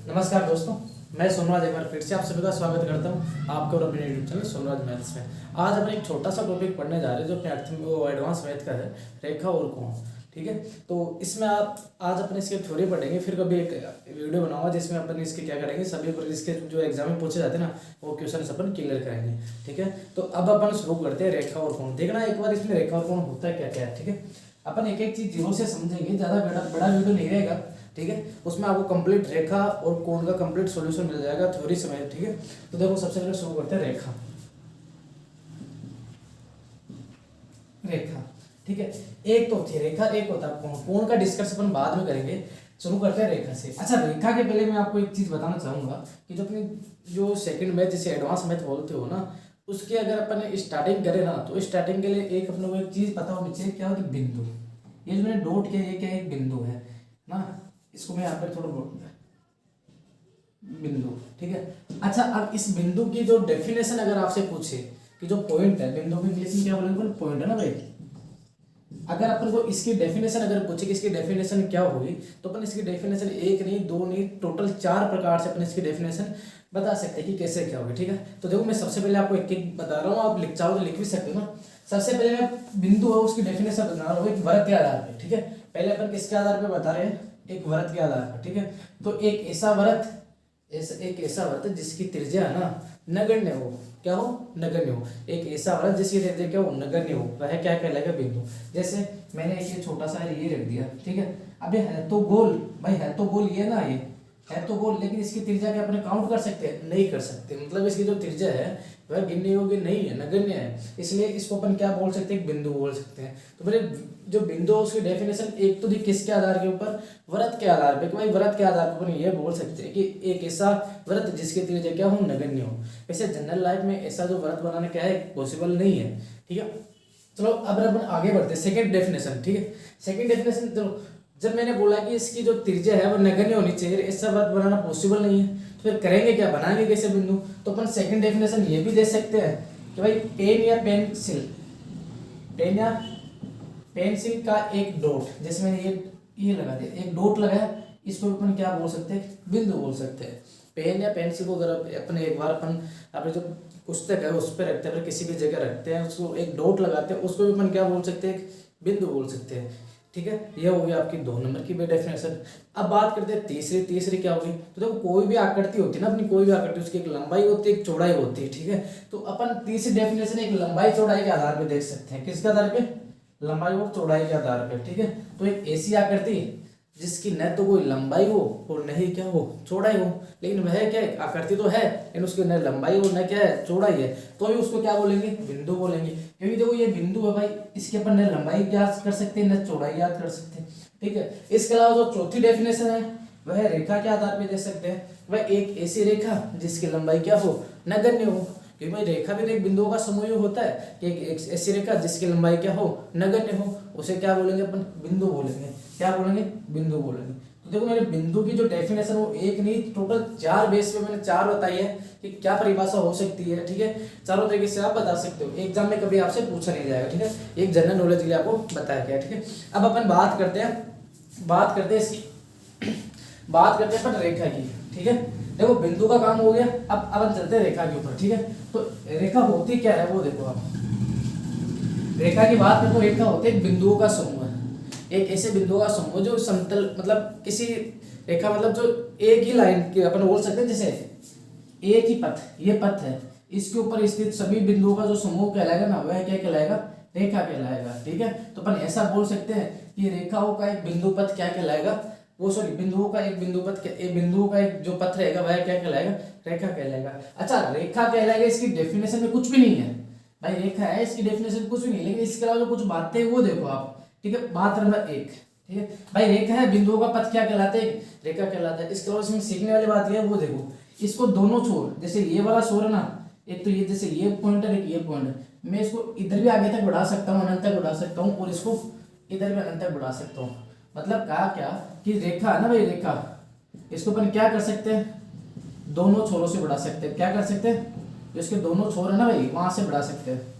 नमस्कार दोस्तों, मैं सोमराज एक बार फिर से आप सभी का स्वागत करता हूं आपके और अपने यूट्यूब चैनल सोमराज मैथ्स में। आज अपन एक छोटा सा टॉपिक पढ़ने जा रहे हैं जो अपने अर्थ में वो एडवांस मैथ का है, रेखा और कोण। ठीक है, तो इसमें आप आज अपन इसके थ्योरी पढ़ेंगे, फिर कभी एक वीडियो बनाऊंगा जिसमें अपन इसके क्या करेंगे, सभी इसके जो एग्जाम में पूछे जाते हैं ना वो क्वेश्चन अपन क्लियर करेंगे। ठीक है, तो अब अपन शुरू करते हैं रेखा और कोण। देखना एक बार इसमें रेखा और कोण होता है क्या क्या है। ठीक है, अपन एक एक चीज जीरो से समझेंगे, ज़्यादा बड़ा वीडियो नहीं रहेगा। ठीक है, उसमें आपको कंप्लीट रेखा और कोण का कंप्लीट सॉल्यूशन मिल जाएगा थ्योरी समय। ठीक है, तो देखो सबसे पहले शुरू करते हैं रेखा। रेखा ठीक है, एक तो होती है रेखा, एक होता है कोण। कोण का डिस्कस अपन बाद में करेंगे, शुरू करते हैं रेखा से। अच्छा, रेखा के पहले मैं आपको एक चीज बताना चाहूंगा कि जो अपनी जो सेकंड मैथ जिसे एडवांस मैथ बोलते हो ना, उसके अगर अपन स्टार्टिंग करें ना तो स्टार्टिंग के लिए एक अपने को एक चीज पता होनी चाहिए, क्या होती है बिंदु। ये जो मैंने डॉट किया ये क्या है, एक बिंदु है ना, इसको मैं यहाँ पर थोड़ा बिंदु। ठीक है, अच्छा अब इस बिंदु की जो डेफिनेशन अगर आपसे पूछे कि जो पॉइंट है, बिंदु की इंग्लिश में क्या बोलेंगे, पॉइंट है ना भाई। अगर अपन को इसकी डेफिनेशन अगर पूछे कि इसकी डेफिनेशन क्या होगी, तो अपन इसकी डेफिनेशन एक नहीं दो नहीं टोटल 4 प्रकार से अपन इसकी डेफिनेशन बता सकते हैं कि कैसे क्या होगी। ठीक है, तो देखो मैं सबसे पहले आपको एक एक बता रहा हूँ, आप लिख चाहो तो लिख भी सकते हो ना। सबसे पहले मैं बिंदु है उसकी डेफिनेशन बता रहा हूँ एक वृत्त के आधार पर। ठीक है, पहले अपन किसके आधार पर बता रहे हैं, एक वृत्त के आधार पर। ठीक है, तो एक ऐसा वृत्त जिसकी त्रिज्या है ना नगण्य हो, क्या हो, नगण्य हो। एक ऐसा वृत्त जिसकी त्रिज्या क्या हो, नगण्य हो, वह क्या कहलाएगा, बिंदु। जैसे मैंने ये छोटा सा ये रख दिया। ठीक है, अब ये है तो गोल भाई, है तो गोल ये ना, ये है तो गोल, लेकिन इसकी त्रिज्या क्या अपने काउंट कर सकते हैं, नहीं कर सकते। मतलब इसकी जो त्रिज्या है वह गिनने योग्य नहीं है, नगण्य है, इसलिए इसको अपन क्या बोल सकते हैं, बिंदु बोल सकते हैं। तो मेरे जो बिंदु है उसकी डेफिनेशन एक तो थी किसके आधार के ऊपर, वृत्त के आधार पे। भाई वृत्त के आधार पर अपन ये बोल सकते हैं कि एक ऐसा वृत्त जिसकी त्रिज्या क्या हो, नगण्य हो। वैसे जनरल लाइफ में ऐसा जो वृत्त बनाना क्या है, पॉसिबल नहीं है। ठीक है, चलो अब अपन आगे बढ़ते हैं सेकंड डेफिनेशन। ठीक है, सेकंड डेफिनेशन, चलो जब मैंने बोला कि इसकी जो त्रिज्या है वो नगण्य होनी चाहिए, ऐसा वृत्त बनाना पॉसिबल नहीं है, तो फिर करेंगे क्या, बनाएंगे कैसे बिंदु। तो अपन सेकंड डेफिनेशन ये भी दे सकते हैं कि भाई पेंसिल का एक डॉट, जैसे मैंने ये लगा दिया, एक डॉट लगाया, इसको अपन क्या बोल सकते हैं, बिंदु बोल सकते हैं। पेन या पेंसिल को अगर अपने एक बार अपन अपने जो पुस्तक है उस पर रखते हैं, किसी भी जगह रखते हैं, उसको एक डॉट लगाते हैं, उसको भी अपन क्या बोल सकते हैं, बिंदु बोल सकते हैं। ठीक है, ये हो गया आपकी 2 नंबर की डेफिनेशन। अब बात करते हैं तीसरी क्या होगी। तो देखो कोई भी आकृति होती है ना अपनी, कोई भी आकृति, उसकी एक लंबाई होती है एक चौड़ाई होती है। ठीक है, तो अपन तीसरी डेफिनेशन एक लंबाई चौड़ाई के आधार पर देख सकते हैं, किसके आधार पे, लंबाई और चौड़ाई के आधार पर। ठीक है, तो एक ऐसी आकृति जिसकी न तो कोई लंबाई हो और न ही क्या हो, चौड़ाई हो, लेकिन वह क्या है, आकृति तो है लेकिन उसकी न लंबाई हो न क्या है, चौड़ाई है, तो भी उसको क्या बोलेंगे, बिंदु बोलेंगे। क्योंकि देखो ये बिंदु है भाई, इसके अपन न लंबाई ज्ञात कर सकते हैं न चौड़ाई ज्ञात कर सकते हैं। ठीक है, इसके अलावा जो चौथी डेफिनेशन है वह रेखा के आधार पर दे सकते हैं। वह एक ऐसी रेखा जिसकी लंबाई क्या हो, नगण्य हो। क्योंकि भाई रेखा भी एक बिंदुओं का समूह होता है कि एक ऐसी रेखा जिसकी लंबाई क्या हो, नगण्य हो, उसे क्या बोलेंगे अपन, बिंदु बोलेंगे। क्या बोलेंगे, बिंदु बोलेंगे। तो देखो मेरे बिंदु की जो डेफिनेशन वो एक नहीं टोटल 4 बेस पे मैंने 4 बताई है कि क्या परिभाषा हो सकती है। ठीक है, चारों तरीके से आप बता सकते हो, एग्जाम में कभी आपसे पूछा नहीं जाएगा। ठीक है, एक जनरल नॉलेज के लिए आपको बताया गया। ठीक है, अब अपन बात करते हैं इसकी बात करते हैं अपन रेखा की। ठीक है, देखो बिंदु का काम हो गया, अब अपन चलते हैं रेखा के ऊपर। ठीक है, तो रेखा होती क्या है वो देखो आप, रेखा की बात करो, रेखा होती है बिंदुओं का समूह है, एक ऐसे बिंदुओं का समूह जो समतल, मतलब किसी रेखा, मतलब जो एक ही लाइन के अपन बोल सकते हैं, जैसे एक ही पथ, ये पथ है, इसके ऊपर स्थित सभी बिंदुओं का जो समूह कहलाएगा ना वह क्या कहलाएगा, रेखा कहलाएगा। ठीक है, तो अपन ऐसा बोल सकते हैं कि रेखाओं का एक बिंदु पथ क्या कहलाएगा, वो सॉरी बिंदुओं का एक बिंदुओं का एक जो पथ रहेगा वह क्या कहलाएगा, रेखा कहलाएगा। अच्छा, रेखा कहलाएगा, इसकी डेफिनेशन में कुछ भी नहीं है भाई, रेखा है इसकी डेफिनेशन कुछ भी नहीं, लेकिन इसके अलावा जो कुछ बातें हैं वो देखो आप। ठीक है, बात नंबर 1, ठीक है भाई, रेखा है, बिंदुओं का पथ क्या कहलाता है, रेखा कहलाता है। इसके अलावा इसमें सीखने वाली बात ये है वो देखो, इसको दोनों छोर, जैसे ये वाला छोर है ना, एक तो ये जैसे ये पॉइंट है, एक ये पॉइंट है, मैं इसको इधर भी आगे तक बढ़ा सकता हूँ, अनंत तक बढ़ा सकता हूँ, और इसको इधर भी अनंत तक बढ़ा सकता हूँ। मतलब कहा क्या कि रेखा है ना भाई, रेखा इसको अपन क्या कर सकते हैं, दोनों छोरों से बढ़ा सकते हैं। क्या कर सकते हैं, जो इसके दोनों छोर है ना भाई, वहां से बढ़ा सकते हैं।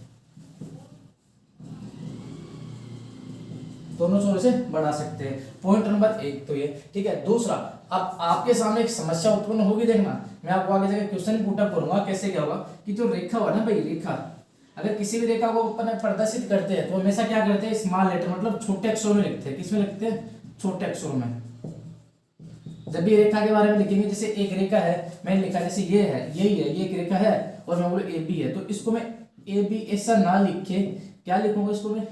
दोनों छोर से बढ़ा सकते हैं। पॉइंट नंबर 1 तो ये ठीक है। दूसरा, अब आपके सामने एक समस्या उत्पन्न होगी, देखना मैं आपको आगे जाकर क्वेश्चन पुट अप करूंगा कैसे क्या होगा कि जो रेखा हुआ ना भाई, रेखा अगर किसी भी रेखा को अपन प्रदर्शित करते हैं तो हमेशा क्या करते हैं, स्मॉल लेटर मतलब छोटे अक्षरों में लिखते हैं। किसमें लिखते हैं, छोटे अक्षरों में। जब भी रेखा के बारे में लिखेंगे, जैसे एक रेखा है मैंने लिखा, जैसे ये है, यही है, ये एक रेखा है और मैं बोलूँ ए बी है, तो इसको मैं ए बी ऐसा ना लिख के क्या लिखूंगा, इसको मैं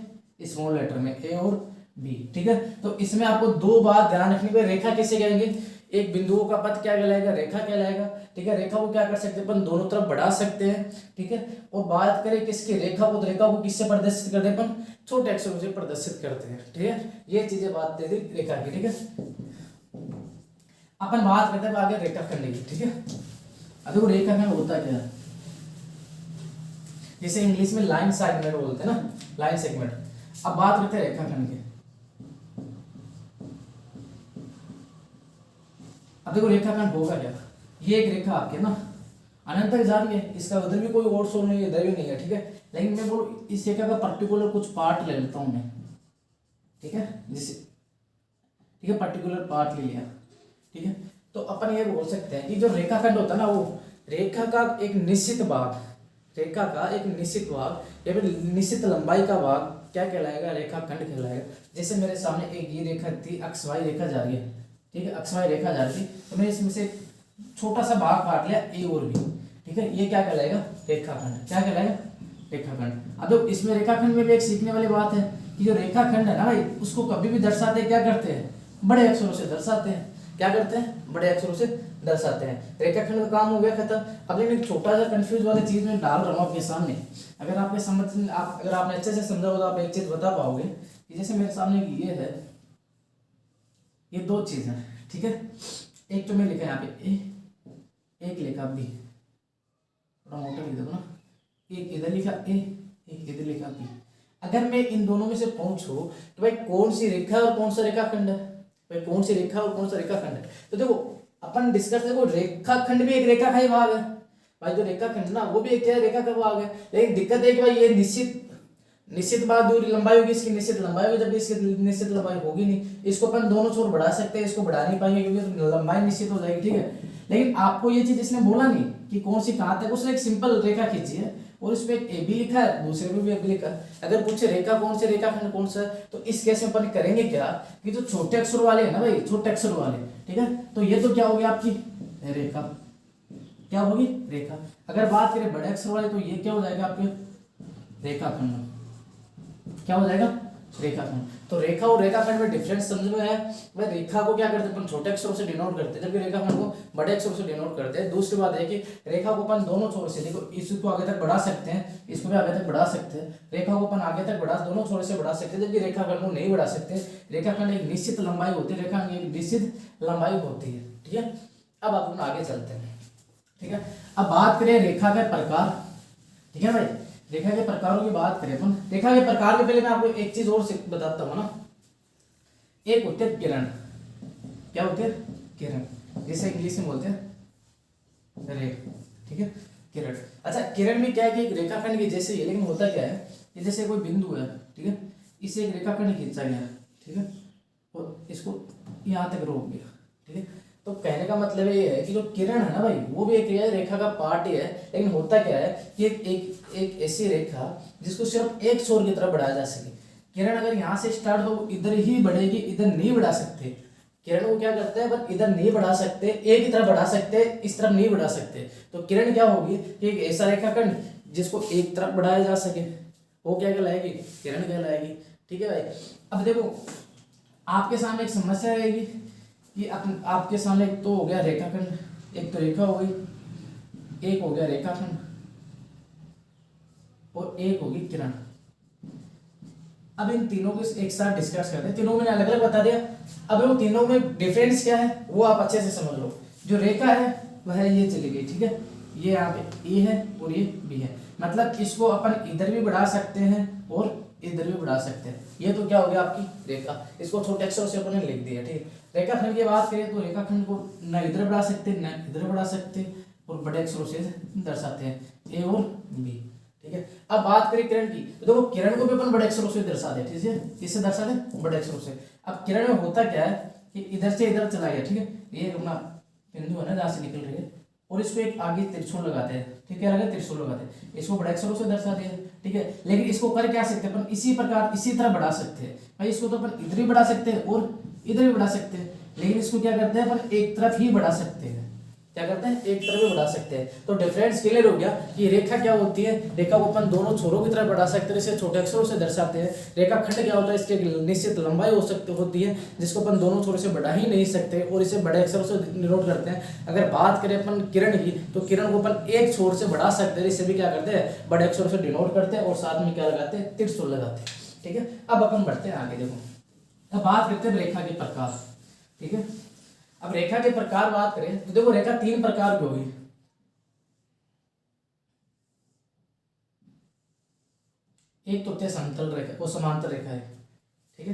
स्मॉल लेटर में ए और बी, ठीक है। तो इसमें आपको दो बात ध्यान रखनी है, रेखा किसे कहेंगे, एक बिंदुओं का पथ क्या कहलाएगा, रेखा कहलाएगा, ठीक है। रेखा को क्या कर सकते हैं अपन, दोनों तरफ बढ़ा सकते हैं, ठीक है। और बात करें किसकी, रेखा को, तो रेखा को किससे प्रदर्शित करते हैं अपन, छोटे अक्षरों से प्रदर्शित करते हैं, ठीक है। ये चीजें बात थी रेखा की, ठीक है। अपन बात करते हैं आगे रेखाखंड की, ठीक है। अब देखो रेखाखंड होता क्या है, जैसे इंग्लिश में लाइन सेगमेंट बोलते हैं ना, लाइन सेगमेंट। अब बात करते हैं रेखाखंड की। अब देखो रेखाखंड होगा क्या, ये एक रेखा आपके ना अनंत तक जा रही है, इसका उधर भी कोई और सोल नहीं है, इधर भी नहीं है, ठीक है। लेकिन मैं बोलूँ इस रेखा का पर्टिकुलर कुछ पार्ट ले लेता हूँ मैं, ठीक है, जिसे ठीक है पर्टिकुलर पार्ट ले लिया, ठीक है। तो अपन ये बोल सकते हैं कि जो रेखाखंड होता है ना, वो रेखा का एक निश्चित भाग, रेखा का एक निश्चित भाग या फिर निश्चित लंबाई का भाग क्या कहलाएगा, रेखाखंड कहलाएगा। जैसे मेरे सामने एक ये रेखा थी, एक्स वाई रेखा जा रही है, ठीक है, एक्स वाई रेखा जा रही थी, तो मैंने इसमें से छोटा सा भाग काट लिया ए और बी, ठीक है। ये क्या कहलाएगा, रेखाखंड, क्या कहलाएगा, रेखाखंड। अब तो इसमें रेखाखंड में भी एक सीखने वाली बात है कि जो रेखाखंड है ना भाई, उसको कभी भी दर्शाते क्या करते हैं, बड़े अक्षरों से दर्शाते हैं। क्या करते हैं, बड़े अक्षरों से दर्शाते हैं। रेखाखंड का काम हो गया खत्म। अब लेकिन एक छोटा सा कंफ्यूज वाली चीज में डाल रहा हूँ आपके सामने, अगर आपके समझ अगर आपने अच्छे से समझा हो तो आप एक चीज बता पाओगे कि जैसे मेरे सामने ये है, ये दो चीज है, ठीक है। एक तो मैं लिखा यहाँ पे ए, एक लिखा बी, थोड़ा मोटा लिख दो ना, एक इधर लिखा ए, एक इधर लिखा बी। अगर मैं इन दोनों में से पूछूं तो भाई कौन सी रेखा और कौन सा रेखाखंड है, भाई कौन सी रेखा और कौन सा रेखाखंड है, तो देखो अपन डिस्कस, देखो रेखाखंड भी एक रेखा का ही भाग है भाई, जो रेखाखंड ना वो भी एक क्या रेखा का भाग है। लेकिन दिक्कत है कि भाई ये निश्चित बात दूरी लंबाई होगी, इसकी निश्चित लंबाई होगी, जब इसकी निश्चित लंबाई होगी नहीं, इसको अपन दोनों छोर बढ़ा सकते हैं, इसको बढ़ा नहीं पाएंगे क्योंकि लंबाई निश्चित हो जाएगी, ठीक है। लेकिन आपको ये चीज इसने बोला नहीं कि कौन सी कहाँ तक, उसने एक सिंपल रेखा खींची है और इसमें एक ए बी लिखा है, दूसरे में भी ए बी लिखा है। अगर पूछे रेखा कौन से, रेखाखंड कौन सा, तो इस केस में अपन करेंगे क्या कि जो छोटे अक्षर वाले है ना भाई, छोटे अक्षर वाले, ठीक है, तो ये तो क्या होगी आपकी रेखा, क्या होगी रेखा। अगर बात करें बड़े अक्षर वाले तो ये क्या हो जाएगा आपके रेखाखंड, क्या हो जाएगा रेखाखंड। तो रेखा और रेखाखंड में डिफरेंस समझ में है। वह रेखा को क्या करते हैं अपन, छोटे अक्षरों से डिनोट करते हैं, जबकि रेखाखंड को बड़े अक्षरों से डिनोट करते हैं। दूसरी बात है कि रेखा को अपन दोनों छोर से, देखो इसको आगे तक बढ़ा सकते हैं, इसको भी आगे तक बढ़ा सकते हैं, रेखा को अपन आगे तक बढ़ा, दोनों छोर से बढ़ा सकते हैं, जबकि रेखाखंड को नहीं बढ़ा सकते। रेखाखंड एक निश्चित लंबाई होती है, रेखाखंड एक निश्चित लंबाई होती है, ठीक है। अब अपन आगे चलते हैं, ठीक है। अब बात करें रेखा के प्रकार, ठीक है भाई, रेखा के प्रकारों की बात करें अपन। रेखा के प्रकार के पहले मैं आपको एक चीज और बताता हूँ ना, एक होते हैं किरण, क्या होते हैं किरण, जैसे इंग्लिश में बोलते हैं रे, ठीक है, किरण। अच्छा किरण में क्या है कि एक रेखाखंड की जैसे ही है, लेकिन होता क्या है कि जैसे कोई बिंदु है, ठीक है, इसे एक रेखाखंड खींचा गया, ठीक है, और इसको यहाँ तक रोक दिया, ठीक है। तो कहने का मतलब ये है कि जो किरण है ना भाई, वो भी एक रेखा का पार्ट ही है। लेकिन होता क्या है कि एक ऐसी रेखा जिसको सिर्फ एक छोर की तरफ बढ़ाया जा सके। किरण अगर यहाँ से स्टार्ट हो इधर ही बढ़ेगी, इधर नहीं बढ़ा सकते। किरण को क्या करते हैं, बस इधर नहीं बढ़ा सकते, एक ही तरफ बढ़ा सकते, इस तरफ नहीं बढ़ा सकते। तो किरण क्या होगी कि एक ऐसा रेखाखंड जिसको एक तरफ बढ़ाया जा सके, वो क्या कहलाएगी, किरण कहलाएगी, ठीक है भाई। अब देखो आपके सामने एक समस्या रहेगी कि आपके सामने एक तो हो गया रेखाखंड, एक तो रेखा हो गई, एक हो गया रेखाखंड और एक होगी किरण। अब इन तीनों को एक साथ डिस्कस करते हैं। तीनों मैंने अलग अलग बता दिया, अब वो तीनों में डिफरेंस क्या है वो आप अच्छे से समझ लो। जो रेखा है वह ये चली गई, ठीक है, ये यहाँ पे ए है और ये बी है, मतलब इसको अपन इधर भी बढ़ा सकते हैं और इधर भी बढ़ा सकते हैं। ये तो क्या हो गया आपकी रेखा, इसको छोटे अक्षरों से अपन ने लिख दिया, ठीक है। रेखाखंड की बात करें तो रेखाखंड को न इधर बढ़ा सकते न इधर बढ़ा सकते और बड़े अक्षरों से दर्शाते हैं ए और बी, ठीक है। अब बात करें किरण की, तो देखो किरण को भी अपन बड़े अक्षरों से दर्शा दे, ठीक है, किससे दर्शा दे, बड़े अक्षरों से। अब किरण में होता क्या है कि इधर से इधर चला गया, ठीक है, ये अपना बिंदु है ना जहाँ से निकल रही है, और इसको एक आगे त्रिशूल लगाते हैं, ठीक है, आगे त्रिशूल लगाते हैं, इसको बड़े अक्षरों से दर्शाते हैं, ठीक है। लेकिन इसको कर क्या सकते हैं अपन, इसी प्रकार इसी तरह बढ़ा सकते हैं भाई, इसको तो अपन इधर भी बढ़ा सकते हैं और इधर भी बढ़ा सकते हैं, लेकिन इसको क्या करते हैं अपन एक तरफ ही बढ़ा सकते हैं, क्या करते हैं, एक तरफ भी बढ़ा सकते हैं। तो डिफरेंस क्लियर हो गया कि रेखा क्या होती है, रेखा को अपन दोनों छोरों की तरफ बढ़ा सकते हैं, इसे छोटे अक्षरों से दर्शाते हैं। रेखा खंड क्या होता है, इसकी निश्चित लंबाई हो सकती होती है जिसको अपन दोनों छोरों से बढ़ा ही नहीं सकते और इसे बड़े अक्षरों से डिनोट करते हैं। अगर बात करें अपन किरण की, तो किरण को अपन एक छोर से बढ़ा सकते हैं, इसे भी क्या करते हैं, बड़े अक्षरों से डिनोट करते हैं और साथ में क्या लगाते हैं, त्रिशूल लगाते हैं, ठीक है। अब अपन बढ़ते हैं आगे, देखो अब बात करते हैं रेखा के प्रकार, ठीक है। अब रेखा के प्रकार बात करें तो देखो रेखा तीन प्रकार की होगी, एक तो होती है समतल रेखा, वो समांतर रेखा है, ठीक है।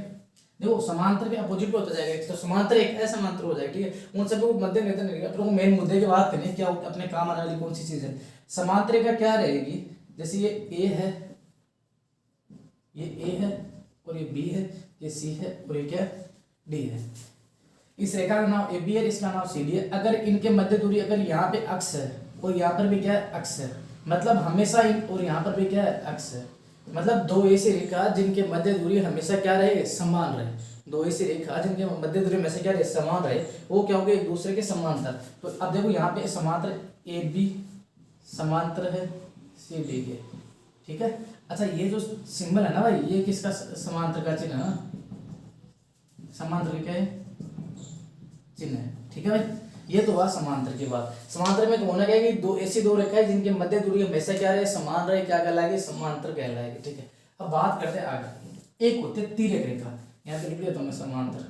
देखो समांतर के अपोजिट पे होता जाएगा, तो समांतर एक असमांतर हो जाएगा, ठीक है। उन सभी को मध्य नेता नहीं, अपने को मेन मुद्दे की बात करनी है, क्या अपने काम आने वाली कौन सी चीज है। समांतर रेखा क्या रहेगी, जैसे ये ए है, ये ए है और ये बी है, ये सी है और ये क्या डी है। इस रेखा का नाम ए बी है, इसका नाम सी डी है। अगर इनके मध्य दूरी, अगर यहाँ पे अक्ष है और यहाँ पर भी क्या है, अक्ष है, मतलब हमेशा इन और यहाँ पर भी क्या है, अक्ष है, मतलब दो ऐसी रेखा जिनके मध्य दूरी हमेशा क्या रहे, समान रहे, दो ऐसी रेखा जिनके मध्य दूरी हमेशा क्या रहे, समान रहे, वो क्या होंगे, एक दूसरे के समांतर। तो अब देखो यहाँ पे समांतर ए बी समांतर है सी डी के, ठीक है। अच्छा ये जो सिंबल है ना भाई, ये किसका समांतर का चिन्ह है ना, समांतर क्या है, चिन्ह है, ठीक है भाई। ये तो हुआ समांतर की बात। समांतर में होना क्या है कि दो ऐसी दो रेखाएं जिनके मध्य दूरी हमेशा क्या रहे, समान रहे, क्या कहलाएगी, समांतर कहलाएगी, ठीक है। अब बात करते हैं आगे, एक होते है तिर्यक रेखा, यहाँ पे लिख दिया तुमने समांतर,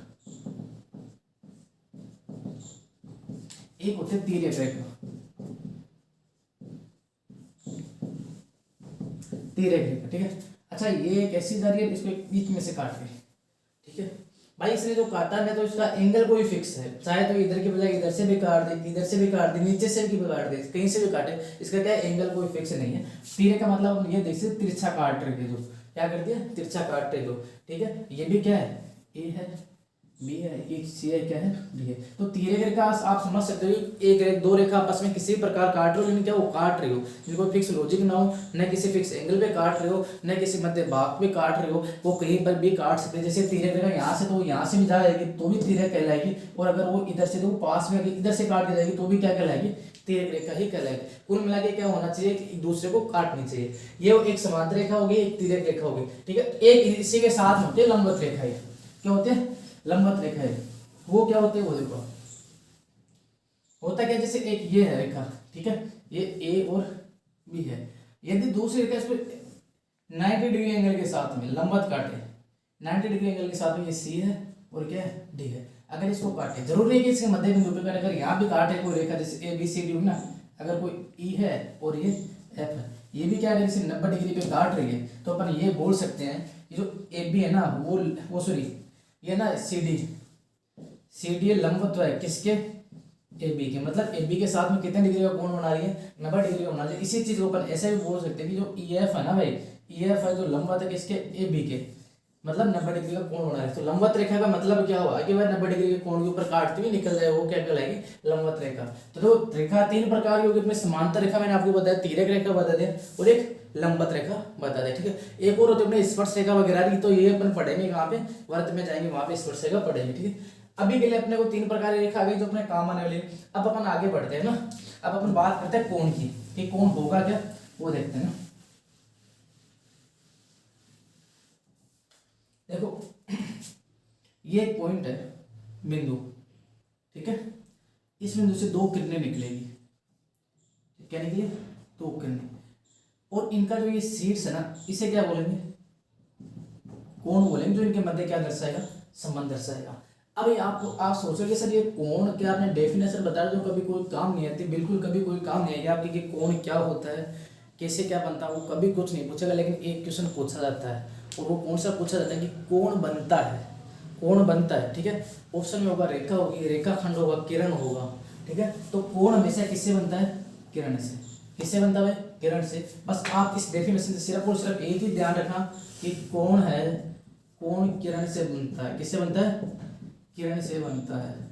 एक होते है तिर्यक रेखा, तिर्यक रेखा, ठीक है। अच्छा ये एक ऐसी जा रही है, इसको एक बीच में से काट के, ठीक है भाई, इसने जो काटा है तो इसका एंगल कोई फिक्स है, चाहे तो इधर की बजाय इधर से भी काट दे, इधर से भी काट दे, नीचे से भी काट दे, कहीं से भी काटे, इसका क्या है, एंगल कोई फिक्स नहीं है। तिर्यक का मतलब ये देख सकते तिरछा काट रहे जो, क्या कर दिया, तिरछा काट रहे जो, ठीक है। ये भी क्या है, ए है, बी है, एक सी है, क्या है, डी है। तो तिर्यक रेखा आप समझ सकते हो, एक दो रेखा आपस में किसी प्रकार काट रहे हो, लेकिन क्या वो काट रहे हो, जिनको फिक्स लॉजिक ना हो, न किसी फिक्स एंगल पे काट रहे हो, न किसी मध्य भाग पे काट रहे हो, वो कहीं पर भी काट सकते हैं। जैसे तिर्यक रेखा यहाँ से, तो वो यहाँ से भी जाएगी तो भी तिर्यक कहलाएगी, और अगर वो इधर से, तो वो पास में इधर से काट के जाएगी तो भी क्या कहलाएगी, तिर्यक रेखा ही कहलाएगी। कुल मिला के क्या होना चाहिए, एक दूसरे को काटनी चाहिए। ये एक समांतर रेखा होगी, एक तिर्यक रेखा होगी, ठीक है। एक इसी के साथ में होती है लंबवत रेखा, क्या होते हैं, लंबवत रेखा है। वो क्या होते हैं, वो देखो होता क्या, जैसे एक ये है रेखा, ठीक है, ये ए और बी है, यदि दूसरी रेखा इसको 90 डिग्री एंगल के साथ में लंबवत काटे, 90 डिग्री एंगल के साथ में, ये सी है और क्या है, डी है, अगर इसको काटे, जरूरी है कि इसके मध्य बिंदु पे काटे। अगर यहाँ भी काटे कोई रेखा, जैसे ए बी सी डी ना, अगर कोई ई है और ये एफ है, ये भी क्या है, जैसे 90 डिग्री पे काट रही है, तो अपन ये बोल सकते हैं कि जो ए बी है ना, वो सॉरी ये ना सी डी लंबवत है किसके, ए बी के, मतलब ए बी के साथ में कितने डिग्री का कोण बना रही है, 90 डिग्री का बना रही है। इसी चीज को अपन ऐसे भी बोल सकते हैं कि जो ई एफ है ना भाई, ई एफ है जो लंबवत है किसके, ए बी के, मतलब 90 डिग्री का कोण बना रही है। तो लंबवत रेखा का मतलब क्या हुआ कि वह 90 डिग्री के कोण के ऊपर काटती हुई निकल जाए, वो क्या कहलाएगी, लंबवत रेखा। तो रेखा तीन प्रकार की होगी, अपने समांतर रेखा मैंने आपको बताया, तिर्यक रेखा बता दिया और एक लंबवत रेखा बता दे, ठीक है। एक और होती है अपने स्पर्श रेखा वगैरह की, तो ये अपन पढ़ेंगे कहाँ पे, वर्त में जाएंगे वहां पे स्पर्श रेखा पढ़ेंगे, ठीक है। अभी के लिए अपने को तीन प्रकार की रेखा आ गई जो अपने काम आने वाली है। अब अपन आगे बढ़ते हैं ना, अब अपन बात करते हैं कोण की, कि कोण होगा क्या, वो देखते हैं ना। देखो ये एक पॉइंट है, बिंदु, ठीक है, इस बिंदु से दो किरणें निकलेगी, क्या निकली, दो किरणें, और इनका जो ये शीर्ष है ना, इसे क्या बोलेंगे, कोण बोलेंगे, जो इनके मध्य क्या दर्शाएगा, संबंध दर्शाएगा। अब आप सोचोगे सर ये कोण क्या, आपने डेफिनेशन बता जो कभी कोई काम नहीं आती, बिल्कुल कभी कोई काम नहीं आएगा आपकी, कि कोण क्या होता है, कैसे क्या बनता है, वो कभी कुछ नहीं पूछेगा। लेकिन एक क्वेश्चन पूछा जाता है, और वो कौन सा पूछा जाता है कि कोण बनता है, कोण बनता है, ठीक है। ऑप्शन में होगा रेखा होगी, रेखा खंड होगा, किरण होगा, ठीक है। तो कोण हमेशा किससे बनता है, किरण से, किससे बनता है भाई? किरण से। बस आप इस डेफिनेशन से सिर्फ और सिर्फ एक ही ध्यान रखना कि कोण है, कोण किरण से बनता है। किससे बनता है? किरण से बनता है।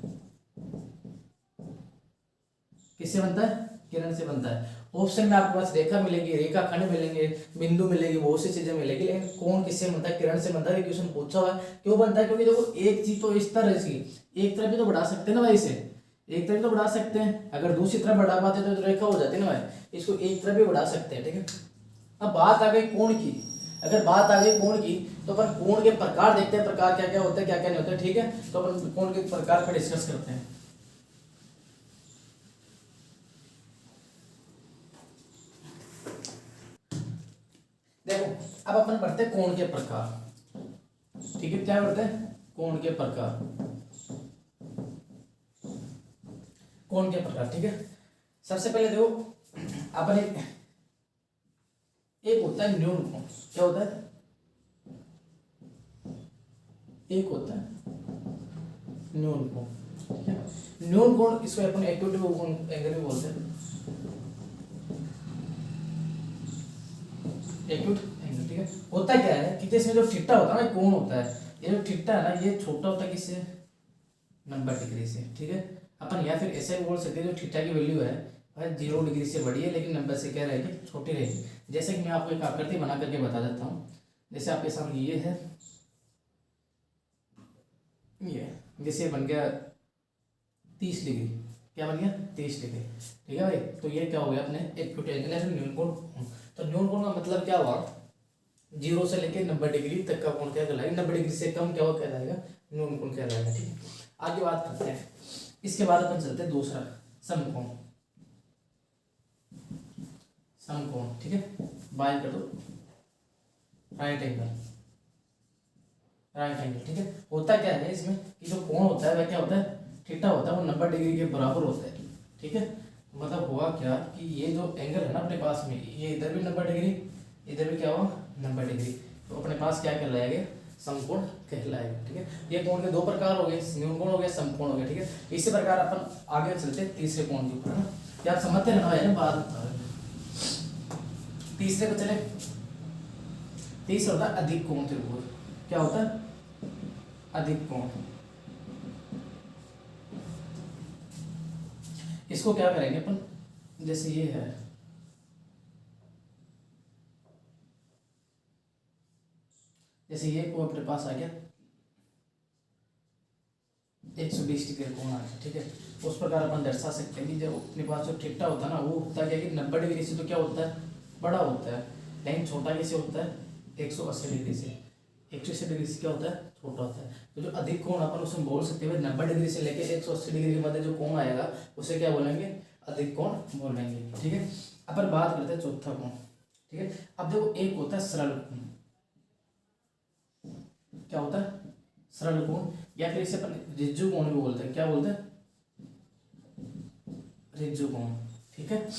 किससे बनता है? किरण से बनता है। ऑप्शन में आपके पास रेखा मिलेगी, रेखा खंड मिलेंगे, बिंदु मिलेगी, बहुत सी चीजें मिलेगी, लेकिन कौन किससे बनता है? किरण से बनता है। क्वेश्चन पूछा हुआ है क्यों बनता है? क्योंकि देखो एक चीज तो इस तरह से एक तरफ भी तो बढ़ा सकते हैं ना भाई, इसे एक तरफ तो बढ़ा सकते हैं। अगर दूसरी तरफ बढ़ा पाते तो रेखा हो जाती है ना भाई, इसको एक तरफ भी बढ़ा सकते हैं। ठीक है, अब बात आ गई कोण की। अगर बात आ गई कोण की तो अपन कोण के प्रकार देखते हैं, प्रकार क्या क्या होते हैं, क्या क्या नहीं होते। ठीक है, तो अपन कोण के प्रकार पर डिस्कस करते हैं। देखो अब अपन पढ़ते हैं कोण के प्रकार। ठीक है, क्या पढ़ते हैं? कोण के प्रकार, कोण के प्रकार। ठीक है, सबसे पहले देखो अपन एक होता है न्यून कोण। क्या होता है? एक होता है न्यून कोण। ठीक है, न्यून कोण इसको अपन एक्यूट एंगल भी बोलते हैं, एक्यूट एंगल। ठीक है, होता क्या है कि इसमें जो थीटा होता है ना, कोण होता है, ये जो थीटा है ना, ये छोटा होता है किससे? 90 डिग्री से। ठीक है, अपन या फिर ऐसे भी बोल सकते हैं जो थीटा की वैल्यू है भाई 0 डिग्री से बड़ी है, लेकिन 90 से क्या रहेगी? छोटी रहेगी। जैसे कि मैं आपको एक आकृति बना करके बता देता हूँ। जैसे आपके सामने ये है, ये जैसे बन गया 30 डिग्री। क्या बन गया? 30 डिग्री। ठीक है भाई, तो ये क्या हो गया अपने एक्यूट एंगल है, न्यून कोण। तो न्यून कोण का मतलब क्या हुआ? 0 से लेकर 90 डिग्री तक का कोण क्या कहलाएगा? 90 डिग्री से कम क्या हो कहलाएगा? न्यून कोण कहलाएगा। ठीक है, आगे बात करते हैं। इसके बाद अपन चलते हैं दूसरा, समकोण। समकोण, ठीक है, बाय कर दो, राइट एंगल, राइट एंगल। ठीक है, होता क्या है इसमें कि जो कोण होता है वह क्या होता है? थीटा होता है, वो 90 डिग्री के बराबर होता है। ठीक है, मतलब हुआ क्या कि ये जो एंगल है ना अपने पास में, ये इधर भी 90 डिग्री, इधर भी क्या हुआ? 90 डिग्री। तो अपने पास क्या कहलाएगा? समकोण कहलाएगा। ठीक है, ये कोण के दो प्रकार हो गए, न्यून कोण हो गया, समकोण हो गया। ठीक है, इसी प्रकार अपन आगे चलते हैं तीसरे कोण के ऊपर, है ना। क्या आप समझते रहना है ना, बाद में तीसरे को चले। तीसरा होता है अधिक कोण त्रिभुज। क्या होता है? अधिक कोण। इसको क्या करेंगे अपन? जैसे ये है, जैसे ये को अपने पास आ गया 120 डिग्री कोण आ गया। ठीक है, उस प्रकार अपन दर्शा सकते हैं कि जब अपने पास जो थीटा होता है ना, वो होता है कि 90 डिग्री से तो क्या होता है? बड़ा होता है, लेकिन छोटा कैसे होता है? 180 डिग्री से। 180 डिग्री से क्या होता है? छोटा होता है। तो जो अधिक कोण अपन उसमें बोल सकते हैं 90 डिग्री से लेकर 180 डिग्री के मध्य जो कोण आएगा उसे क्या बोलेंगे? अधिक कोण बोलेंगे। ठीक है, अपन बात करते हैं चौथा कोण। ठीक है, अब देखो एक होता है सरल कोण। क्या होता है? सरल कोण, या फिर इसे अपन रिज्जु कोण भी बोलते हैं। क्या बोलते हैं? रिज्जु कोण। ठीक है,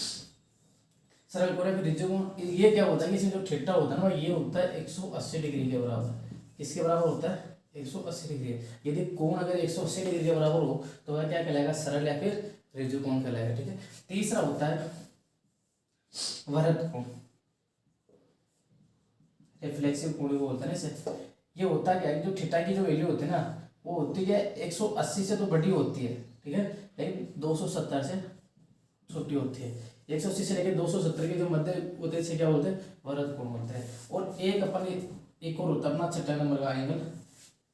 सरल कोण या फिर रिज्जु कोण। ये क्या होता है कि इसमें जो थीटा होता है ना, ये होता है 180 डिग्री के बराबर। किसके बराबर होता है? 180 डिग्री। यदि कोण अगर 180 डिग्री के बराबर हो तो वह क्या कहलाएगा? सरल या फिर रिज्जु कोण कहलाएगा। ठीक है, तीसरा होता है वृत्त कोण, रिफ्लेक्सिव कोण भी बोलते हैं इसे। ये होता क्या है, जो थीटा की जो वैल्यू होती है ना, वो होती है 180 से तो बड़ी होती है। ठीक है, लेकिन 270 से छोटी होती है। 180 से लेकर 270 के जो मध्य होते हैं क्या बोलते हैं? वृत्त कोण बोलते हैं। और एक अपन एक और होता है अपना 6 नंबर का एंगल,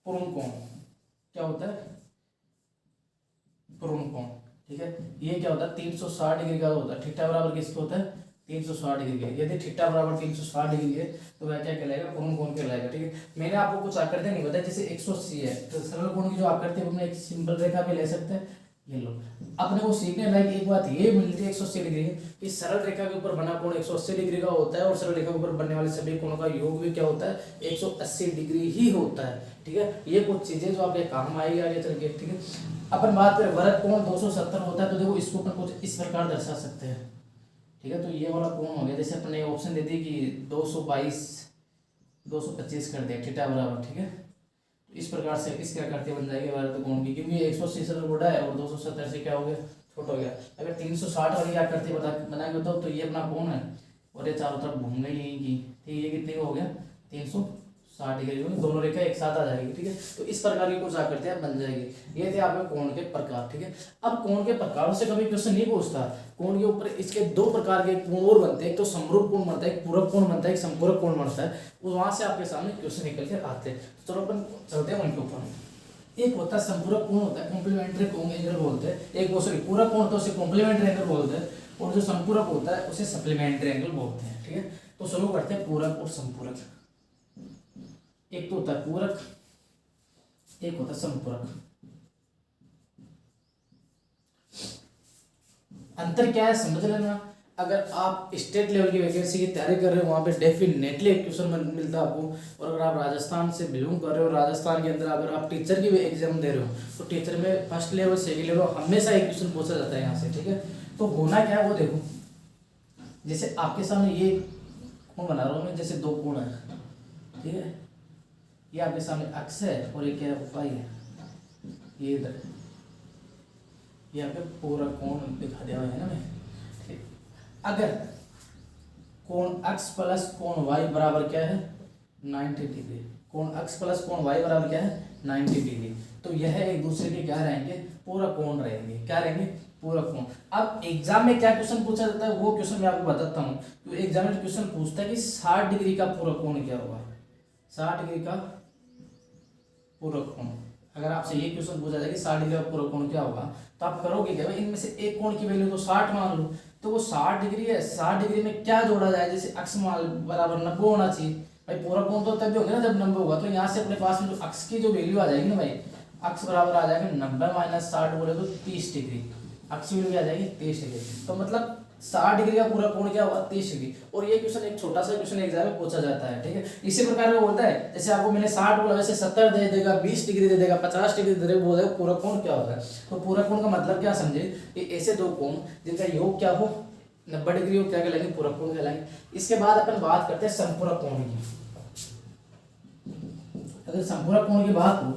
पूर्ण कोण। क्या होता है? पूर्ण कोण। ठीक है, ये क्या होता है? 360 डिग्री का होता है। थीटा बराबर किसके होता है? 360 डिग्री के। यदि थीटा बराबर 360 डिग्री है तो वह क्या कहलाएगा? पूर्ण कोण कहलाएगा। ठीक है, मैंने आपको कुछ आकृतियां नहीं बताया, जैसे 180 है तो सरल कोण की जो आकृति है उसमें एक सिंपल रेखा भी ले सकते हैं। ये लो, अपने को सीखने लायक एक बात ये मिलती है 180 डिग्री कि सरल रेखा के ऊपर बना कोण 180 डिग्री का होता है, और सरल रेखा के ऊपर बनने वाले सभी कोणों का योग भी क्या होता है? 180 डिग्री ही होता है। ठीक है, ये कुछ चीजें जो आपके काम आएगी आगे चल के। ठीक है, अपन बात करें वृत्त कोण 270 होता है, तो देखो इसको अपन कुछ इस प्रकार दर्शा सकते हैं। ठीक है, तो ये वाला कोण हो गया, जैसे अपन ने ऑप्शन दे दी कि 222 225 कर दिया थीटा बराबर। ठीक है, तो इस प्रकार से इसकी आकृति बन जाएगी वृत्त कोण की, क्योंकि 180 से तो बड़ा है और 270 से क्या हो गया? छोटा हो गया। अगर 360 वाली क्या करती है बनाएंगे बताओ, तो ये अपना कोण है और ये चारों तरफ घूम गई यहीं की, ठीक है। ये कितने का हो गया 360 डिग्री, दोनों रेखा एक साथ आ जाएगी, ठीक है। तो इस प्रकार की कुछ आकृतियां बन जाएगी। ये थे आपके कोण के प्रकार, ठीक है। अब कोण के प्रकारों से कभी क्वेश्चन नहीं पूछता। कोण के ऊपर इसके दो प्रकार के कोण और बनते हैं, एक तो समरूप कोण बनता है, एक पूरक कोण बनता है, एक संपूरक कोण बनता है। वहां से आपके सामने क्वेश्चन निकल के आते हैं। चलो अपन चलते हैं उनके ऊपर। एक होता है संपूरक कोण, होता है कॉम्प्लीमेंट्री कोण एंगल बोलते हैं। एक वो सॉरी पूरक कोण तो उसे कॉम्प्लीमेंट्री एंगल बोलते हैं, और जो संपूरक होता है उसे सप्लीमेंट्री एंगल बोलते हैं, ठीक है। तो शुरू करते हैं पूरक और संपूरक। एक तो होता है पूरक, एक होता है संपूरक। अंतर क्या है समझ लेना। अगर आप स्टेट लेवल की वैकेंसी की तैयारी कर रहे हो, वहाँ पे डेफिनेटली एक क्वेश्चन मिलता है आपको। और अगर आप राजस्थान से बिलोंग कर रहे हो, राजस्थान के अंदर अगर आप टीचर की भी एग्जाम दे रहे हो, तो टीचर में फर्स्ट लेवल सेकेंड लेवल हमेशा एक क्वेश्चन पूछा जाता है यहाँ से, ठीक है। तो होना क्या है वो देखो, जैसे आपके सामने ये कोण बना रहा हूँ मैं, जैसे दो कोण है, ठीक है। ये आपके सामने अक्ष है और ये क्या है उपाय है, ये इधर ये आपके पूरा कोण दिखा दिया है ना मैं, ठीक। अगर कोण x प्लस कोण y बराबर क्या है 90 डिग्री, कोण x प्लस कोण y बराबर क्या है 90 डिग्री, तो यह एक दूसरे के क्या रहेंगे पूरा कोण रहेंगे, क्या रहेंगे पूरा कोण। अब एग्जाम में क्या क्वेश्चन पूछा जाता है वो क्वेश्चन मैं आपको बताता हूँ। तो एग्जाम में क्वेश्चन पूछता है कि 60 डिग्री का पूरा कोण क्या होगा, 60 डिग्री का पूरा कोण। अगर आपसे ये क्वेश्चन पूछा जाए कि 60 डिग्री का पूरा कोण क्या होगा, तो आप करोगे क्या, इनमें से एक कोण की वैल्यू तो 60 मान लो, तो वो 60 डिग्री है, 60 डिग्री में क्या जोड़ा जाए, जैसे अक्ष बराबर 90 होना चाहिए भाई। पूरा कोण तो तब भी होगा ना जब 90 होगा। तो यहाँ से अपने पास में जो अक्ष की जो वैल्यू आ जाएगी ना भाई, अक्ष बराबर आ जाएगा 90 माइनस 60 बोले तो 30 डिग्री, अक्ष वैल्यू क्या आ जाएगी 30 डिग्री। तो मतलब 60 डिग्री का पूरा कोण क्या होगा 30 डिग्री। और ये क्वेश्चन एक छोटा सा क्वेश्चन एग्जाम में पूछा जाता है, ठीक है। इसी प्रकार में बोलता है, जैसे आपको मैंने 60 बोला वैसे 70 दे देगा, 20 डिग्री दे देगा, 50 डिग्री दे देगा, बोलेगा पूरा कोण क्या होगा। तो पूरा कोण का मतलब क्या समझे, कि ऐसे दो कोण जिनका योग क्या हो 90 डिग्री हो, क्या कहलाएंगे पूरा कोण कहलाएंगे। इसके बाद अपन बात करते हैं संपूरक कोण की। अगर संपूरक कोण की बात हो,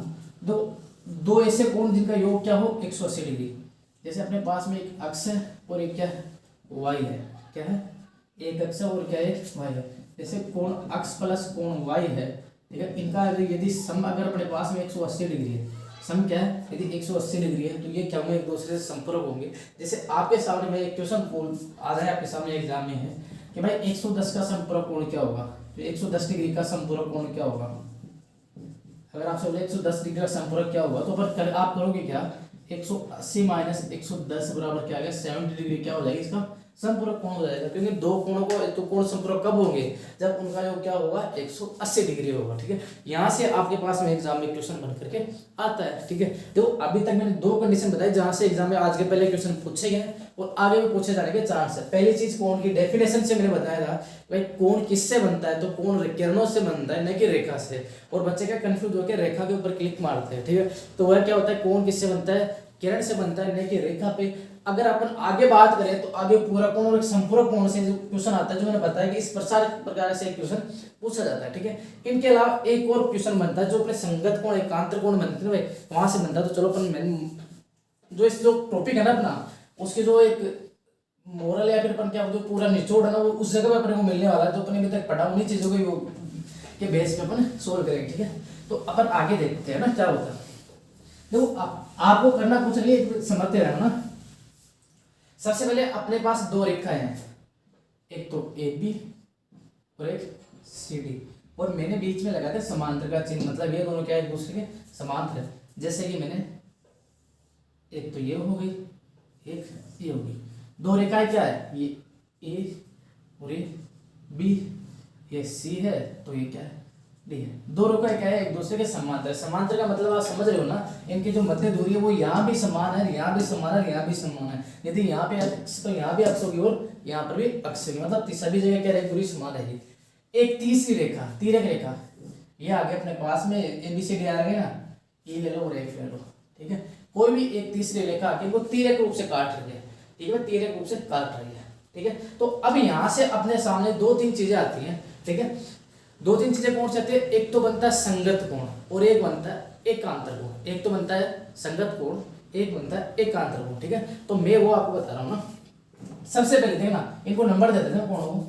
दो ऐसे कोण जिनका योग क्या हो 180 डिग्री। जैसे अपने पास में एक अक्ष है और एक क्या है y है, क्या है एक अक्ष और क्या है y है। जैसे कोण अक्ष प्लस कोण y है, ठीक है। इनका यदि सम अगर अपने पास में 180 डिग्री है, सम क्या है यदि 180 डिग्री है, तो ये क्या होंगे एक दूसरे से संपूरक होंगे। जैसे आपके सामने मैं एक क्वेश्चन आ रहा है आपके सामने एग्जाम में है कि भाई 110 का संपूरक कोण क्या होगा, तो 110 डिग्री का संपूरक कोण क्या होगा। अगर आपसे बोले 110 डिग्री का संपूरक क्या होगा, तो पर आप करोगे क्या 180 माइनस 110 बराबर क्या आ गया 70 डिग्री, क्या हो जाएगा इसका संपूरक कोण हो जाएगा। क्योंकि दो कोणों को तो कोण संपूरक कब होंगे, जब उनका योग क्या होगा 180 डिग्री होगा, ठीक है। यहाँ से आपके पास में एग्जाम में क्वेश्चन बन करके आता है, ठीक है। देखो अभी तक मैंने दो कंडीशन बताई जहां से एग्जाम में आज के पहले क्वेश्चन पूछे गए और आगे भी पूछे जाने के चांस है। पहली चीज कोण की डेफिनेशन से मैंने बताया था भाई कोण किससे बनता है, तो कोण किरणों से बनता है न कि रेखा से। और बच्चे क्या कंफ्यूज होकर रेखा के ऊपर क्लिक मारते हैं, ठीक है। तो वह क्या होता है कोण किससे बनता है, किरण से बनता है न कि रेखा पे। अगर अपन आगे बात करें तो आगे पूरा कोण और संपूरक कोण से जो क्वेश्चन आता है, जो मैंने बताया कि इस प्रकार से एक क्वेश्चन पूछा जाता है, ठीक है। इनके अलावा एक और क्वेश्चन बनता है जो अपने संगत कोण एकांतर कोण बनते हैं भाई, वहां से बनता है। तो चलो अपन जो इस जो टॉपिक है ना अपना, उसके जो एक मोरल या फिर अपन क्या जो पूरा निचोड़ है ना, वो उस जगह पे अपने को मिलने वाला है। तो अपन अभी तक पढ़ा उन्हीं चीजों के बेस पे अपन सोल्व करेंगे, ठीक है। तो अपन आगे देखते हैं ना क्या होता है। देखो आपको करना कुछ नहीं, समझते रहना ना। सबसे पहले अपने पास दो रेखाएं हैं, एक तो AB और एक CD, और मैंने बीच में लगाया था समांतर का चिन्ह, मतलब ये दोनों क्या एक दूसरे के समांतर है। जैसे कि मैंने एक तो ये हो गई, एक ये हो गई। दो रेखाएं क्या है, ये A और ये B, ये C है तो ये क्या है D है। दो रेखाएं क्या है एक दूसरे के समांतर। समांतर का मतलब आप समझ रहे हो ना, इनकी जो मध्य दूरी है वो यहाँ भी समान है, यहाँ भी समान है, यहाँ भी समान है। यदि यहाँ पे अक्ष तो यहाँ भी अक्ष होगी और यहाँ पर भी अक्ष होगी, मतलब सभी जगह क्या रहेगी दूरी समान रहेगी। एक तीसरी रेखा तिर्यक रेखा, ये आगे अपने पास में ABCD आ गए ना, ये ले लो और एक ले लो, ठीक है। कोई भी एक तीसरी रेखा आके वो तिर्यक रूप से काट रही है, ठीक है, तिर्यक रूप से काट रही है, ठीक है। तो अब यहाँ से अपने सामने दो तीन चीजें आती हैं, ठीक है। दो तीन चीजें कौन सी आती है, एक तो बनता है संगत कोण और एक बनता है एकांतर कोण। एक तो बनता है संगत कोण, एक बनता है एकांतर कोण, ठीक है। तो मैं वो आपको बता रहा हूँ ना। सबसे पहले देखना, इनको नंबर दे देते हैं कोणों को।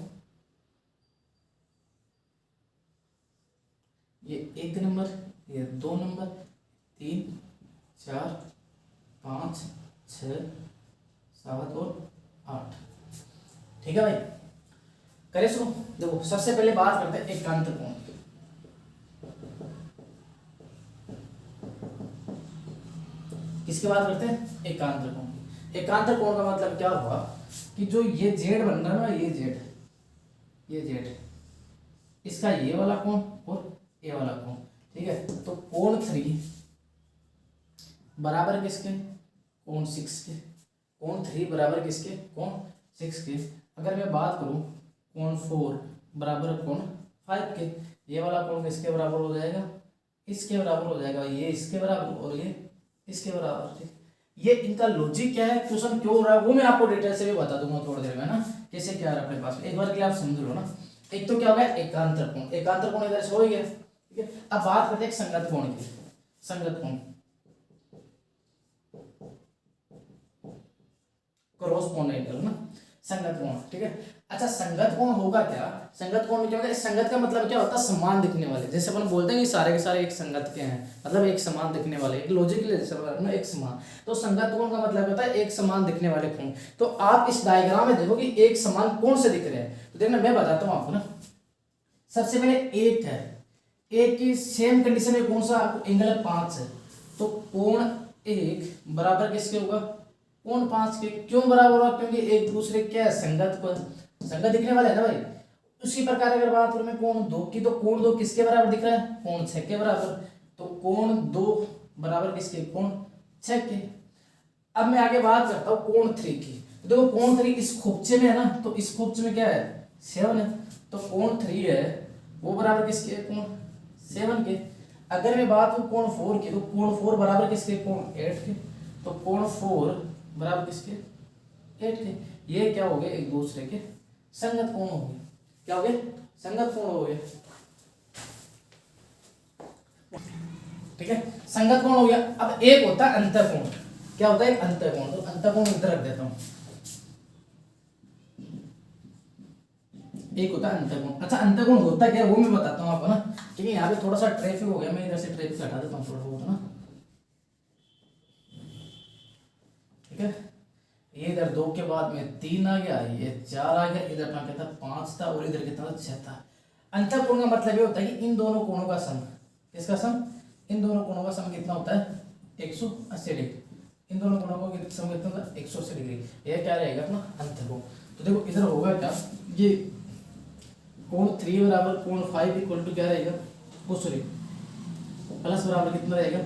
ये 1 नंबर, ये 2 नंबर, 3 4 5 6 7 और 8, ठीक है भाई। करे सुनो, देखो सबसे पहले बात करते हैं एकांतर कोण की। किसकी बात करते हैं? एकांतर कोण की। एकांतर कोण का मतलब क्या हुआ कि जो ये जेड बन रहा है ना, ये जेड, इसका ये वाला कोण और ये वाला कोण, ठीक है। तो कोण 3 बराबर किसके? कोण 6 के। कोण 3 बराबर किसके? कोण 6 के। अगर मैं बात करूं कोण 4 बराबर कोण 5 के, ये वाला कोण किसके बराबर हो जाएगा? इसके बराबर हो जाएगा। ये इसके बराबर और ये इसके बराबर, ठीक। ये इनका लॉजिक क्या है, क्वेश्चन क्यों हो रहा है, वो मैं आपको डिटेल से भी बता दूंगा थोड़ी देर में ना, कैसे क्या है अपने पास में। एक बार के लिए आप समझ लो ना। एक तो क्या हो गया एकांतर कोण, एकांतर कोण इधर से हो गया, ठीक है। अब बात करते हैं संगत कोण की। संगत कोण, क्रॉसपोंडेंट ना, संगत कोण, ठीक है। अच्छा संगत कोण होगा क्या? संगत कोण में क्या होता है? संगत का मतलब क्या होता है? समान दिखने वाले। जैसे अपन बोलते हैं कि सारे के सारे एक संगत के हैं, मतलब एक समान दिखने वाले, एक लॉजिकली ना एक समान। तो संगत कोण का मतलब होता है एक समान दिखने वाले कोण। तो आप इस डायग्राम में देखो कि एक समान कौन से दिख रहे हैं। तो देखना मैं बताता हूँ आपको ना। सबसे पहले एक है, एक की सेम कंडीशन में कौन सा एंगल है? 5 है। तो कोण 1 बराबर किसके होगा? कोण 5 के। क्यों बराबर होगा? क्योंकि एक दूसरे क्या है? संगत को, संगत दिखने वाले है ना भाई। उसी प्रकार अगर बात करूं मैं कोण 2 की, तो कोण 2 किसके बराबर दिख रहा है? कोण 6 के बराबर। तो कोण 2 बराबर किसके? कोण 6 के। अब मैं आगे बात करता हूँ कोण 3 की। तो देखो कोण 3 इस खोपचे में है ना, तो इस खोपचे में क्या है? 7 है। तो कोण 3 है वो बराबर किसके? कोण 7 के। अगर मैं बात करूं कोण 4 की, तो कोण 4 बराबर किसके? कोण 8 के। तो कोण 4 बराबर किसके? 8 के। ये क्या हो गए? एक दूसरे के संगत कोण हो गए। क्या हो गए? संगत कोण हो गए, ठीक है। संगत कोण हो गया। अब एक होता है अंतर कोण। क्या होता है? एक अंतर कोण। तो अंतर कोण इधर रख देता हूं। एक होता है अंतर कोण। अच्छा अंतर कोण होता क्या है वो मैं बताता हूं आपको ना, क्योंकि यहाँ पे थोड़ा सा ट्रैफिक हो गया। मैं इधर से ट्रैफिक हटा देता हूँ थोड़ा बहुत ना, ठीक है। ये इधर 2 के बाद में 3 आ गया, ये 4 आ गया, इधर अपना कितना 5 था और इधर कितना 6 था। अंतर कोण का मतलब ये होता है कि इन दोनों कोणों का सम, किसका सम? इन दोनों कोणों का सम कितना होता है? 180 डिग्री। इन दोनों कोणों का सम कितना होता है? 180 डिग्री। ये क्या रहेगा अपना अंतर कोण। तो देखो इधर होगा क्या, ये कोण 3 बराबर कोण 5 इक्वल टू क्या रहेगा? ओ सॉरी प्लस बराबर कितना रहेगा?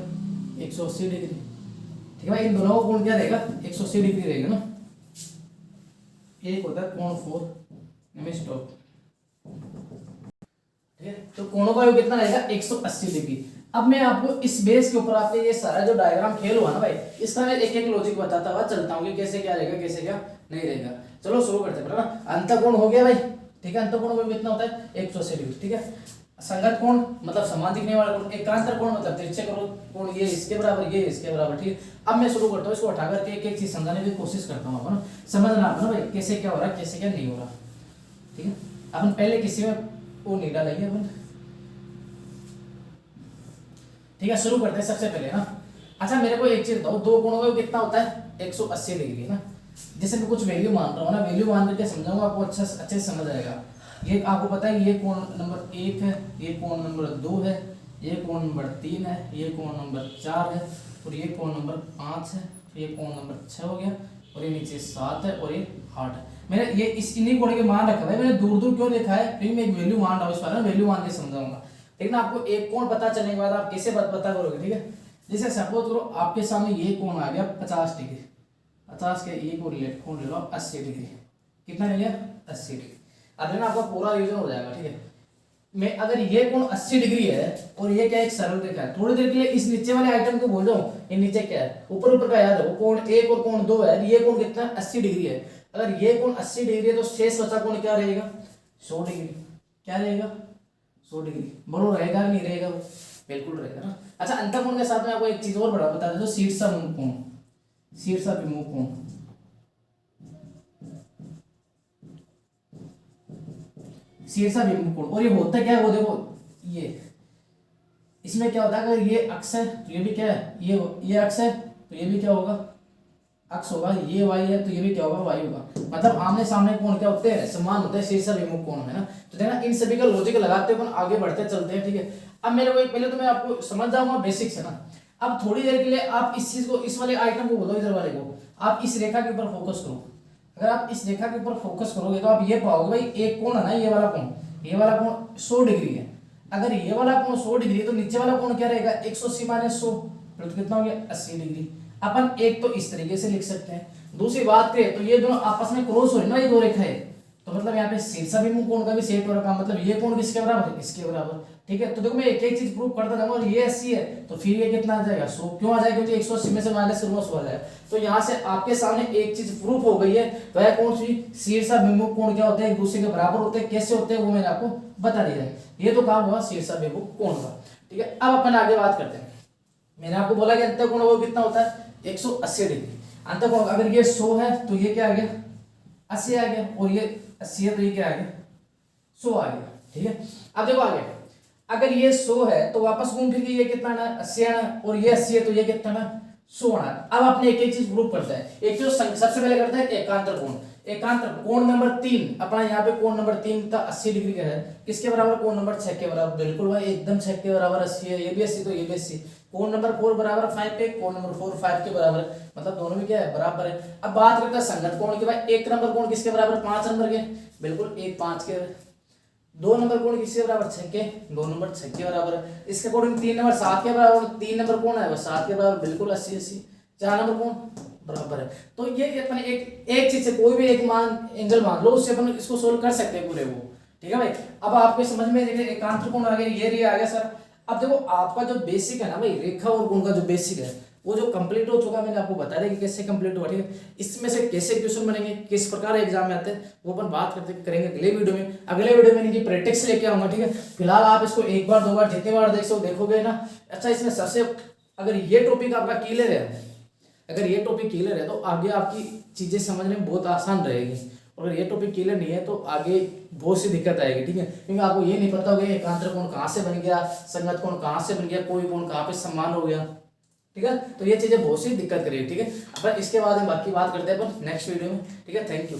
180 डिग्री, ठीक है भाई। इन दोनों का कोण क्या रहेगा? 180 डिग्री रहेगा ना। एक होता है कोण 4 स्टॉप, ठीक है। तो कोणों का योग कितना रहेगा? 180 डिग्री। अब मैं आपको इस बेस के ऊपर आपके ये सारा जो डायग्राम खेल हुआ ना भाई, इसका मैं एक एक लॉजिक बताता हुआ चलता हूँ कि कैसे क्या रहेगा, कैसे क्या नहीं रहेगा। चलो शुरू करते हैं ना। अंतर कोण हो गया भाई, ठीक है। अंतर कोण में कितना होता है? 180 डिग्री, ठीक है। संगत कोण मतलब समान दिखने वाला कोण। एकांतर कोण मतलब तिरछे कोण, ये इसके बराबर, ये इसके बराबर, ठीक है। अब मैं शुरू करता हूँ इसको हटा करके एक एक चीज समझाने की कोशिश करता हूँ अपन, समझना आप ना भाई कैसे क्या हो रहा है, कैसे क्या नहीं हो रहा, ठीक है। अपन पहले किसी में वो नहीं डालेंगे अपन, ठीक है। शुरू करते हैं सबसे पहले ना। अच्छा मेरे को एक चीज बताओ, दो कोणों का कितना होता है? 180 डिग्री ना। जैसे मैं कुछ वैल्यू मान रहा हूँ ना, वैल्यू मान करके समझाऊंगा आपको अच्छे से समझ आएगा। ये आपको पता है ये कोण नंबर 1 है, ये कोण नंबर 2 है, ये कोण नंबर 3 है, ये कोण नंबर 4 है, और ये कोण नंबर 5 है, ये कोण नंबर 6 हो गया, और ये नीचे 7 है, और ये 8 है। मैंने ये इस इन्हीं कोण के मान रखा है। मैंने दूर दूर क्यों लिखा है? क्योंकि मैं एक वैल्यू मान रहा हूँ, इस बारे में वैल्यू मान के समझाऊंगा। लेकिन आपको एक कोण पता चलने के बाद आप कैसे पता करोगे, ठीक है। जैसे सपोज करो आपके सामने ये कोण आ गया 50 डिग्री, 50 के ये कोण ले लो 80 डिग्री। कितना ले लिया? 80 डिग्री। अब है ना आपका पूरा रिवीजन हो जाएगा, ठीक है। मैं अगर ये कोण 80 डिग्री है और ये क्या एक सरल रेखा है, थोड़ी देर के लिए इस नीचे वाले आइटम को भूल जाओ, ये नीचे क्या है, ऊपर ऊपर का याद है। वो कोण 1 और कोण 2 है, ये कोण कितना 80 डिग्री है। अगर ये कोण 80 डिग्री है तो शेष बचा कोण क्या रहेगा? 100 डिग्री। क्या रहेगा? 100 डिग्री। बोलो रहेगा नहीं रहेगा? बिल्कुल रहेगा ना। अच्छा अंतर कोण के साथ में आपको एक चीज और बड़ा बता दो, शीर्षसम कोण। शीर्षाभिमुख कोण, शीर्षाभिमुख कोण। और ये होता क्या है वो देखो, ये इसमें क्या होता है, अगर ये अक्ष है तो ये भी क्या है, ये अक्ष है तो ये भी क्या होगा, अक्ष होगा। ये वाई है तो ये भी क्या होगा, वाई होगा। मतलब आमने सामने कोण क्या होते हैं, समान होते हैं शीर्षाभिमुख कोण में ना। तो देखना इन सभी का लॉजिक लगाते हुए आगे बढ़ते चलते हैं, ठीक है। अब मेरे को पहले तो मैं आपको समझ जाऊंगा बेसिक्स है ना। अब थोड़ी देर के लिए आप इस चीज को, इस वाले आइटम को बोलो, इधर वाले को आप इस रेखा के ऊपर फोकस करो। अगर आप इस रेखा के ऊपर फोकस करोगे तो आप ये पाओगे भाई एक कोण है ना, ये वाला कोण, ये वाला कोण 100 डिग्री है। अगर ये वाला कोण 100 डिग्री है तो नीचे वाला कोण क्या रहेगा, 180 माइनस 100 तो कितना हो गया, 80 डिग्री। अपन एक तो इस तरीके से लिख सकते हैं। दूसरी बात करें तो ये दोनों आपस में क्रॉस हो रही ना, ये दो रेखाएं, तो मतलब यहाँ पे शीर्षाभिमुख कोण का भी सेट हो रखा, मतलब ये कोण किसके बराबर है, इसके बराबर, ठीक है। तो देखो मैं एक एक चीज प्रूव करता जाऊंगा। और ये 80 है तो फिर ये कितना आ जाएगा, 100 क्यों आ जाएगा, क्योंकि 180 में से माइनस करूंगा 100 आ जाएगा। तो यहाँ से आपके सामने एक चीज प्रूफ हो गई है, वह कौन सी, शीर्षाभिमुख कोण क्या होते हैं, एक दूसरे के बराबर होते हैं। कैसे होते हैं वो मैंने आपको बता दिया है। ये तो काम हुआ शीर्षाभिमुख कोण का, ठीक है। अब अपन आगे बात करते हैं। मैंने आपको बोला कि अंतःकोण वो कितना होता है, 180 डिग्री। अंतःकोण अगर ये 100 है तो ये क्या आ गया, 80 आ गया, और ये 80 है तो ये क्या आ गया, 100 आ गया, ठीक है। अब देखो आगे, अगर ये 100 है तो वापस घूम फिर के ये कितना आना, 80 आना, और ये 80 है तो ये कितना आना, 100 आना। अब आपने एक एक चीज प्रूव करता है। एक चीज सबसे पहले करता है एकांतर कोण। एकांतर कोण नंबर 3 अपना यहाँ पे कोण नंबर 3 का 80 डिग्री का है, किसके बराबर, कोण नंबर 6 के बराबर। बिल्कुल भाई एकदम 6 के बराबर 80 है, ये भी 80 तो ये भी 80। कोण नंबर 4 बराबर 5 पे, कोण नंबर 4 5 के बराबर, मतलब दोनों भी क्या है, बराबर है। अब बात करते हैं संगत कोण की। भाई एक नंबर कोण किसके बराबर, 5 नंबर के, बिल्कुल 1 5 के। 2 नंबर कोण किसके बराबर, 6 के, 2 नंबर 6 के बराबर है। इसके अकॉर्डिंग 3 नंबर 7 के बराबर, 3 नंबर कोण है वो 7 के बराबर, बिल्कुल 80 80। 4 नंबर कोण बराबर है। तो ये अपन एक चीज से कोई भी एक मान एंगल मान लो, उससे अपन इसको सोल्व कर सकते हैं पूरे वो, ठीक है भाई। अब आपके समझ में देखिए एकांतर कोण आ गया, ये आ गया सर। अब देखो आपका जो बेसिक है ना भाई, रेखा और कोण का जो बेसिक है वो जो कंप्लीट हो चुका है, मैंने आपको बता दिया कि कैसे कंप्लीट हुआ, ठीक है। इसमें से कैसे क्वेश्चन बनेंगे, किस प्रकार एग्जाम में आते हैं, वो अपन बात करते करेंगे अगले वीडियो में। अगले वीडियो में इनकी प्रैक्टिस लेके आऊंगा, ठीक है। फिलहाल आप इसको एक बार 2 बार जितने बार देख सको देखोगे ना। अच्छा इसमें सबसे, अगर ये टॉपिक आपका क्लियर है, अगर ये टॉपिक क्लियर है तो आगे आपकी चीजें समझने में बहुत आसान रहेगी। और अगर ये टॉपिक क्लियर नहीं है तो आगे बहुत सी दिक्कत आएगी, ठीक है। क्योंकि आपको ये नहीं पता होगा एकांतर कोण कहाँ से बन गया, संगत कोण कहाँ से बन गया, कोई कोण कहाँ पे समान हो गया, ठीक है। तो ये चीजें बहुत सी दिक्कत करेगी, ठीक है। अपन इसके बाद में बाकी बात करते हैं अपन नेक्स्ट वीडियो में, ठीक है। Thank you.